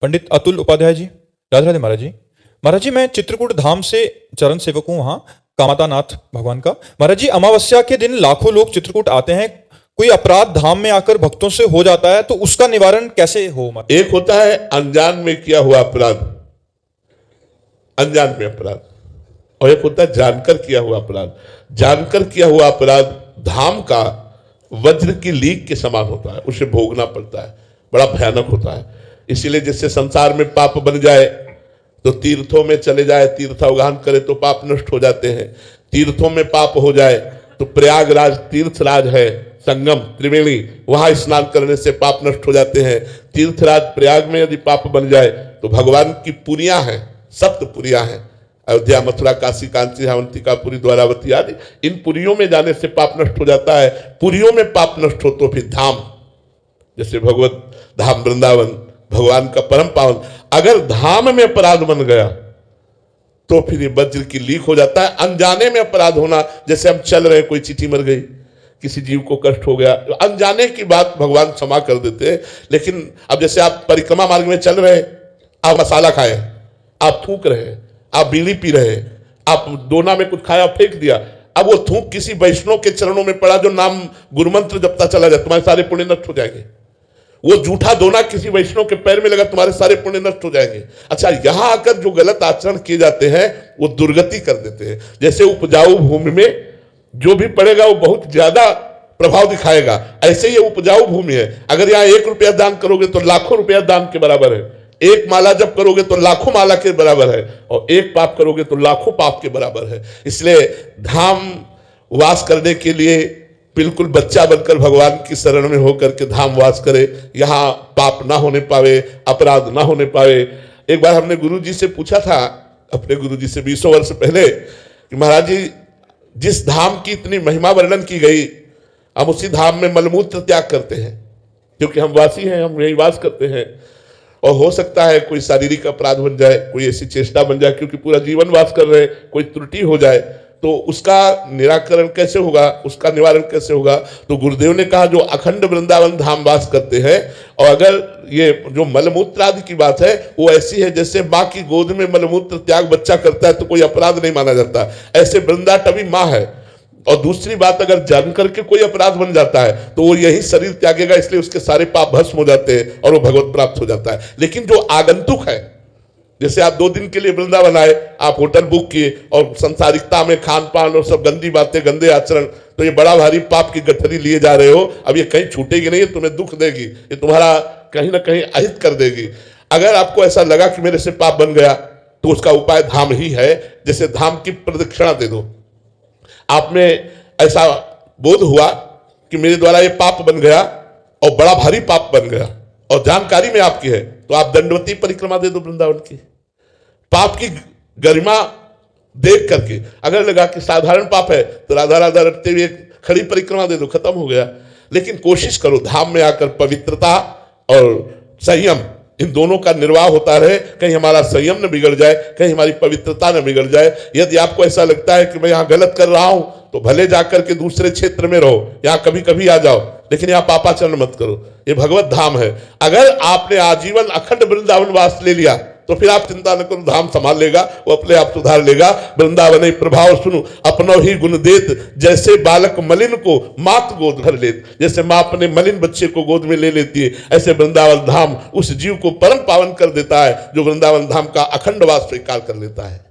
पंडित अतुल उपाध्याय जी। राधे राधे महाराज जी। महाराज जी, मैं चित्रकूट धाम से चरण सेवक हूँ, वहाँ कामाता नाथ भगवान का। महाराज जी, अमावस्या के दिन लाखों लोग चित्रकूट आते हैं। कोई अपराध धाम में आकर भक्तों से हो जाता है तो उसका निवारण कैसे हो? एक होता है अनजान में किया हुआ अपराध, अनजान में अपराध, और एक होता है जानकर किया हुआ अपराध। जानकर किया हुआ अपराध धाम का वज्र की लीक के समान होता है, उसे भोगना पड़ता है, बड़ा भयानक होता है। इसीलिए जिससे संसार में पाप बन जाए तो तीर्थों में चले जाए, तीर्थावगान करे तो पाप नष्ट हो जाते हैं। तीर्थों में पाप हो जाए तो प्रयागराज तीर्थराज है, संगम त्रिवेणी, वहां स्नान करने से पाप नष्ट हो जाते हैं। तीर्थराज प्रयाग में यदि पाप बन जाए तो भगवान की पुरियां हैं, सप्त पुरियां हैं, अयोध्या, मथुरा, काशी, कांची, अवंतिकापुरी, द्वारावती आदि, इन पुरियों में जाने से पाप नष्ट हो जाता है। पुरियों में पाप नष्ट हो तो फिर धाम, जैसे भगवत धाम वृंदावन भगवान का परम पावन, अगर धाम में अपराध बन गया तो फिर ये वज्र की लीक हो जाता है। अनजाने में अपराध होना, जैसे हम चल रहे, कोई चींटी मर गई, किसी जीव को कष्ट हो गया, अनजाने की बात भगवान क्षमा कर देते हैं। लेकिन अब जैसे आप परिक्रमा मार्ग में चल रहे, आप मसाला खाए, आप थूक रहे, आप बीड़ी पी रहे, आप दोना में कुछ खाया फेंक दिया, अब वो थूक किसी वैष्णव के चरणों में पड़ा जो नाम गुरुमंत्र जपता चला जाए, तुम्हारे सारे पुण्य नष्ट हो जाएंगे। वो जूठा दोना किसी वैष्णव के पैर में लगा, तुम्हारे सारे पुण्य नष्ट हो जाएंगे। अच्छा, यहां आकर जो गलत आचरण किए जाते हैं वो दुर्गति कर देते हैं। जैसे उपजाऊ भूमि में जो भी पड़ेगा वो बहुत ज्यादा प्रभाव दिखाएगा, ऐसे ही उपजाऊ भूमि है। अगर यहाँ 1 रुपया दान करोगे तो लाखों रुपया दान के बराबर है, 1 माला जप करोगे तो लाखों माला के बराबर है, और 1 पाप करोगे तो लाखों पाप के बराबर है। इसलिए धाम वास करने के लिए बिल्कुल बच्चा बनकर भगवान की शरण में होकर के धाम वास करे, यहाँ पाप ना होने पावे, अपराध ना होने पावे। एक बार हमने गुरु जी से पूछा था, अपने गुरु जी से 20 वर्ष पहले, कि महाराज जी, जिस धाम की इतनी महिमा वर्णन की गई, हम उसी धाम में मलमूत्र त्याग करते हैं, क्योंकि हम वासी हैं, हम यही वास करते हैं, और हो सकता है कोई शारीरिक अपराध बन जाए, कोई ऐसी चेष्टा बन जाए, क्योंकि पूरा जीवन वास कर रहे हैं, कोई त्रुटि हो जाए तो उसका निराकरण कैसे होगा, उसका निवारण कैसे होगा? तो गुरुदेव ने कहा, जो अखंड वृंदावन धाम वास करते हैं, और अगर ये जो मलमूत्र आदि की बात है वो ऐसी है जैसे माँ की गोद में मलमूत्र त्याग बच्चा करता है तो कोई अपराध नहीं माना जाता, ऐसे वृंदाटवी माँ है। और दूसरी बात, अगर जान करके कोई अपराध बन जाता है तो वो यही शरीर त्यागेगा, इसलिए उसके सारे पाप भस्म हो जाते हैं और वो भगवत प्राप्त हो जाता है। लेकिन जो आगंतुक है, जैसे आप 2 दिन के लिए वृंदावन आए, आप होटल बुक किए और संसारिकता में खान पान और सब गंदी बातें, गंदे आचरण, तो ये बड़ा भारी पाप की गठरी लिए जा रहे हो। अब ये कहीं छूटेगी नहीं, तुम्हें दुख देगी, ये तुम्हारा कहीं ना कहीं अहित कर देगी। अगर आपको ऐसा लगा कि मेरे से पाप बन गया तो उसका उपाय धाम ही है। जैसे धाम की प्रदक्षिणा दे दो। आप में ऐसा बोध हुआ कि मेरे द्वारा ये पाप बन गया और बड़ा भारी पाप बन गया, और जानकारी में आपकी है, तो आप दंडवती परिक्रमा दे दो वृंदावन की, पाप की गरिमा देख करके। अगर लगा कि साधारण पाप है तो राधा राधा रटते हुए खड़ी परिक्रमा दे दो, खत्म हो गया। लेकिन कोशिश करो धाम में आकर पवित्रता और संयम, इन दोनों का निर्वाह होता रहे, कहीं हमारा संयम न बिगड़ जाए, कहीं हमारी पवित्रता न बिगड़ जाए। यदि आपको ऐसा लगता है कि मैं यहाँ गलत कर रहा हूं तो भले जाकर के दूसरे क्षेत्र में रहो, यहाँ कभी कभी आ जाओ, लेकिन यहाँ पापाचरण मत करो। ये भगवत धाम है। अगर आपने आजीवन अखंड वृंदावन वास ले लिया तो फिर आप चिंता न करो, धाम संभाल लेगा, वो अपने आप सुधार लेगा। वृंदावन प्रभाव सुनो, अपनो ही गुण देत, जैसे बालक मलिन को मात गोद भर लेत। जैसे माँ अपने मलिन बच्चे को गोद में ले लेती है, ऐसे वृंदावन धाम उस जीव को परम पावन कर देता है जो वृंदावन धाम का अखंड वास स्वीकार कर लेता है।